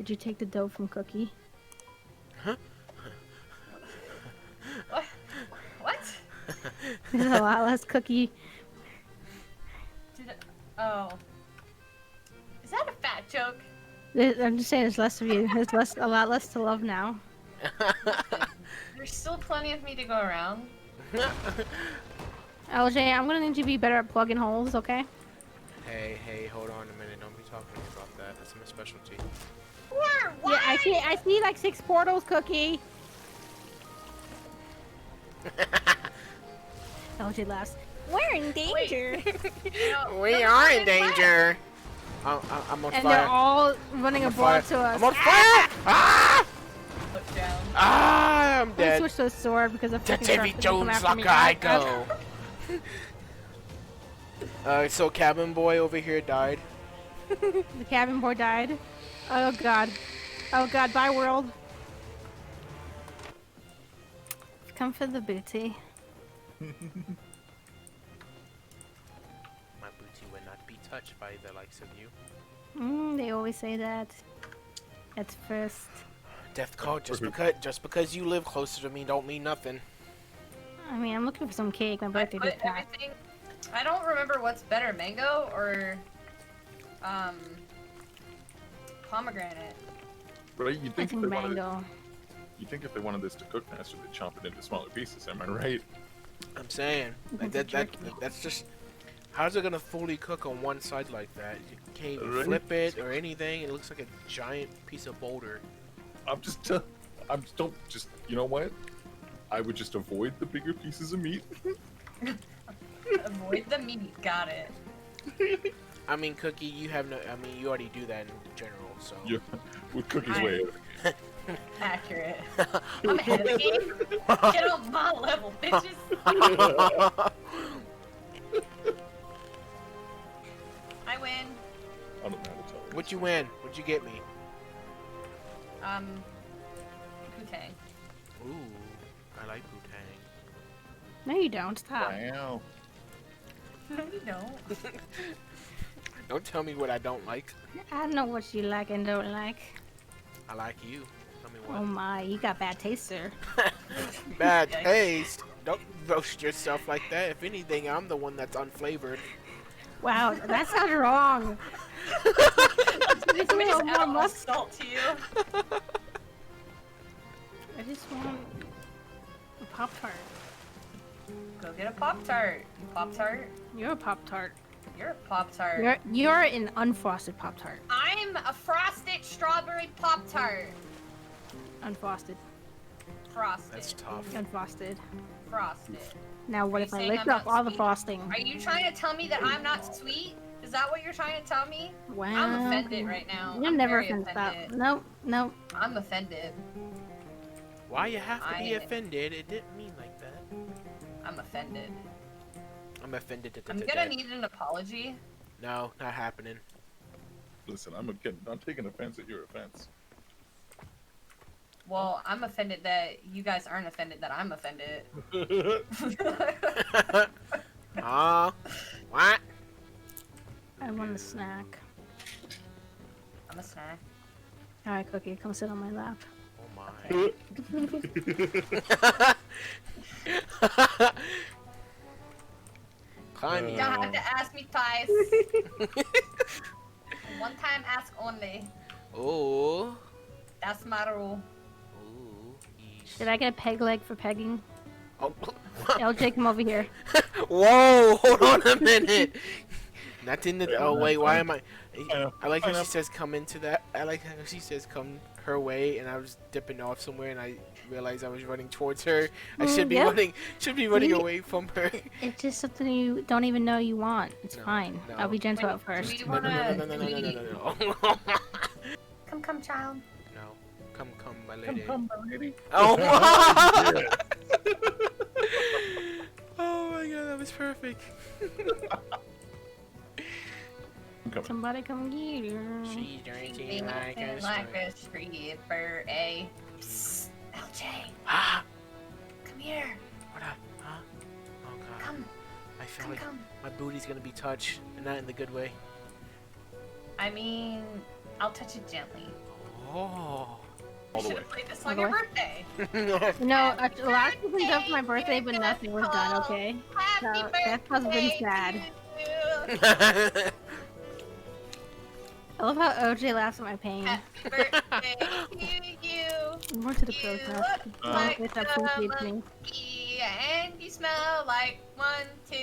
Did you take the dough from Cookie? Huh? What? There's a lot less Cookie. Oh. Is that a fat joke? I'm just saying there's less of you. There's a lot less to love now. There's still plenty of me to go around. LJ, I'm gonna need you to be better at plugging holes, okay? Hey, hold on a minute. Don't be talking to me about that. That's my specialty. Why? Yeah, I see like 6 portals, Cookie. LJ laughs. We're in danger. We are in danger. I'm on And fire. they're all running abroad to us. I'm on fire! Ah! Look down. Ah! I'm Let me dead. switch to a sword because of To freaking Davy Shark doesn't come Jones, after me. like I go. So cabin boy over here died. The cabin boy died. Oh god. Oh god, bye world. Come for the booty. My booty will not be touched by the likes of you. They always say that. At first. Death call. Just because you live closer to me don't mean nothing. I mean, I'm looking for some cake. My I birthday put just passed. everything. I don't remember what's better, mango or pomegranate. Right? You I think, think if they wanted, mango. you think if they wanted this to cook faster, they'd chomp it into smaller pieces, am I right? I'm saying like It's a jerky. that's just. How's it gonna fully cook on one side like that? You can't even Right. flip it or anything. It looks like a giant piece of boulder. You know what? I would just avoid the bigger pieces of meat. Avoid the meat. Got it. I mean, Cookie, you have no. I mean, you already do that in general, so. Yeah, with Cookie's way. Accurate. I'm ahead of the game. Get on my level, bitches. I win. I don't know how to tell. What'd you win? What'd you get me? Putang. Ooh, I like Wu-Tang. No, you don't. Stop. Wow. No, you don't. Don't tell me what I don't like. I know what you like and don't like. I like you. Tell me Oh what. my, you got bad taste, sir. Bad Yikes. taste. Don't roast yourself like that. If anything, I'm the one that's unflavored. Wow, that sounded wrong. Just a little more Add mustard. salt to you. I just want a Pop Tart. Go get a Pop-Tart. Pop-Tart. You're a Pop Tart. You're a Pop-Tart. You're an unfrosted Pop Tart. I'm a frosted strawberry Pop-Tart. Unfrosted. Frosted. That's tough. Unfrosted. Frosted. Now what Are you if I saying licked I'm up not all the sweet? frosting? Are you trying to tell me that I'm not sweet? Is that what you're trying to tell me? Wow. I'm offended right now. You're I'm never very offended. Stop. offended. Nope. Nope. I'm offended. Why you have to be I- offended? It didn't mean like that. I'm offended. I'm offended at I'm the gonna need an apology. No, not happening. Listen, I'm taking offense at your offense. Well, I'm offended that you guys aren't offended that I'm offended. What? I want a snack. I'm a snack. All right, Cookie, come sit on my lap. Oh my. Climb You you. don't have to ask me twice. One time, ask only. Ooh. That's my rule. Ooh. Yeesh. Did I get a peg leg for pegging? Oh. LJ, come over here. Whoa! Hold on a minute. Not in the. Oh wait, why am I? know. I like how I know. she says come into that. I like how she says come her way, and I was dipping off somewhere, and I realized I was running towards her. I should be Yep. running. Should be running See? away from her. It's just something you don't even know you want. It's No, fine. no. I'll be gentle Wait, at first. do we No, wanna? no, no, no, no, no, no, no, no, no. Come, child. No. Come, my lady. Come, my lady. Oh my! Yeah. Oh my god, that was perfect. Somebody come get her. She's drinking Being like a like star. a stripper, a. Psst, LJ, Ah! come here. What up? Huh? Oh god. Come, I feel come, like come. my booty's gonna be touched, and not in the good way. I mean, I'll touch it gently. Oh. All the Should way. have played this All on the your way. birthday. No, a lot of things up for my birthday, but nothing was done. Okay. Happy So, that's what's been birthday sad. to you. I love how OJ laughs at my pain. Happy birthday to you. More to the You pros now. look like It's a appreciates me. monkey, and you smell like 1, 2.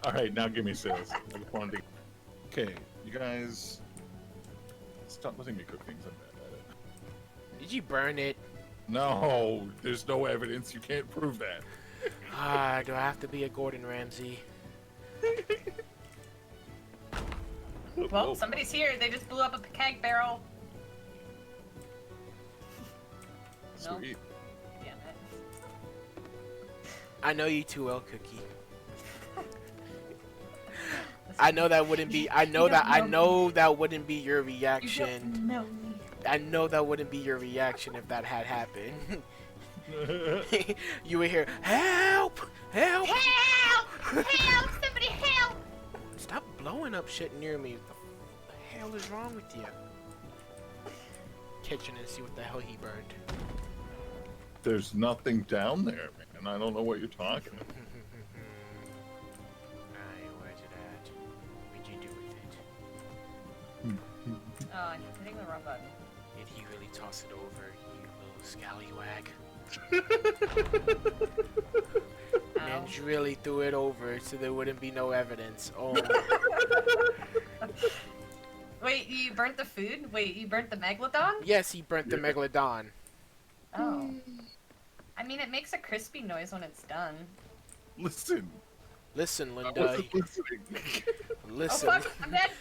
All right, now give me sales. I just wanted to... Okay, you guys, stop letting me cook things. I'm bad at it. Did you burn it? No, there's no evidence. You can't prove that. Ah, do I have to be a Gordon Ramsay? Well, somebody's here. They just blew up a keg barrel. No. Sweet. Damn it. I know you too well, Cookie. I know that wouldn't be. I know that wouldn't be your You reaction. don't know me. I know that wouldn't be your reaction if that had happened. You would hear, "Help! Help! Help! Help! Somebody help! Stop blowing up shit near me. What the hell is wrong with you?" Kitchen and see what the hell he burned. There's nothing down there, man. I don't know what you're talking about. Aye, where's it at? What'd you do with it? Oh, I'm hitting the wrong button. Did he really toss it over, you little scallywag? Ow. And really threw it over so there wouldn't be no evidence. Oh, Wait, you burnt the food? Wait, you burnt the megalodon? yes, he burnt the megalodon. Oh. I mean, it makes a crispy noise when it's done. Listen. Listen, I Linda. wasn't listening. Listen. Oh fuck, I'm dead!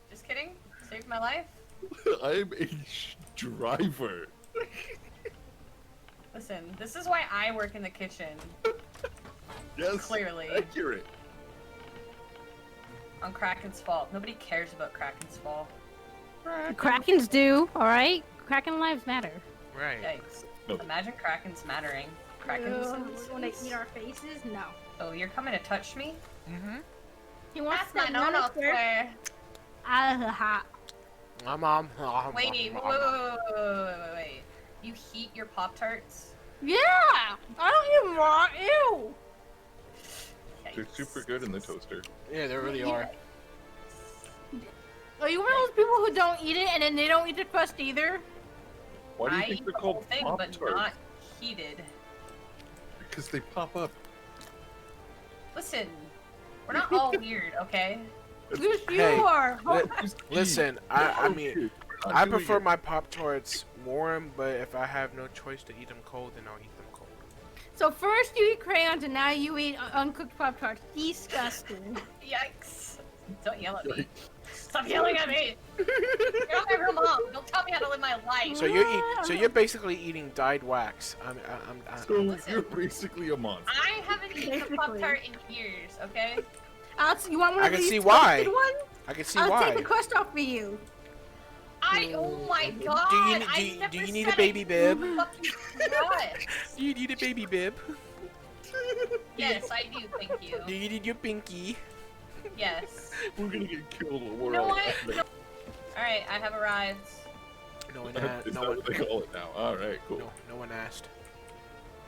Just kidding. Saved my life. I'm a driver. Listen, this is why I work in the kitchen. Yes. Clearly. Accurate. On Kraken's fault. Nobody cares about Kraken's fault. Krakens do, alright? Kraken lives matter. Right. Yikes. Nope. Imagine Kraken's mattering. Kraken's. When they eat our faces, no. Oh, you're coming to touch me? Mm-hmm. He wants That's my that no-no nano square square. out of the hot. Wait, wait. You heat your Pop-Tarts? Yeah! I don't even want ew! They're super good in the toaster. Yeah, they really are. Are you one of those people who don't eat it and then they don't eat the crust either? Why do you I think eat they're the whole called thing, Pop but Tarts? not heated. Because they pop up. Listen, we're not all weird, okay? Yes, you Hey, are! Listen, I mean, We're not I doing prefer it. my Pop-Tarts warm, but if I have no choice to eat them cold, then I'll eat them cold. So first you eat crayons and now you eat uncooked Pop-Tarts. Disgusting. Yikes. Don't yell at me. Stop yelling at me! You're not my real mom. Don't tell me how to live my life. So you're basically eating dyed wax. So Listen. you're basically a monster. I haven't eaten a Basically. Pop-Tart in years, okay? You want one I of can these see why. toasted ones? I can see I'll why. take the crust off for you. Oh my god! Do I you never need a said baby I bib? fucking crust. Do you need a baby bib? Yes, I do, thank you. Do you need your pinky? Yes. We're gonna get killed. We're You know all what? Alright, I have arrived. No one Is asked. that No what one. they call it now? Alright, cool. No one asked.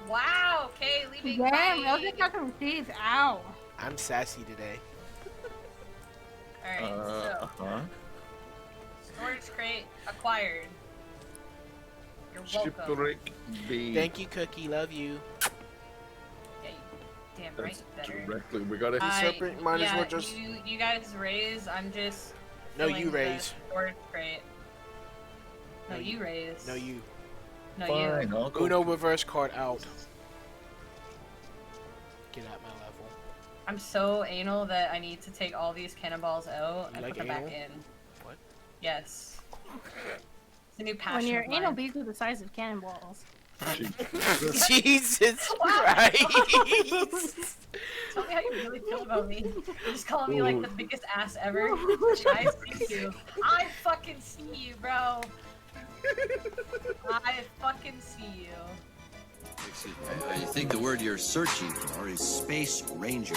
Wow, okay, leaving Damn, those my... are fucking teeth. Ow. I'm sassy today. Alright, so, Huh? storage crate acquired. You're welcome. Shipwreck B. Thank you, Cookie. Love you. Yeah, you damn right That's better. directly. We gotta. serpent might as well just- You guys raise, I'm just... No, filling you the raise. Storage crate. No, No, you raise. No, you. No, Fine, you. I'll go. Uno reverse card out. Get out my level. I'm so anal that I need to take all these cannonballs out You and like put them back anal? in. What? Yes. It's a new passion When your of mine. anal beads are the size of cannonballs. Jesus Wow. Christ! Tell me how you really feel about me. You're just calling me like the biggest ass ever. I see you. I fucking see you, bro. I fucking see you. I think the word you're searching for is Space Ranger.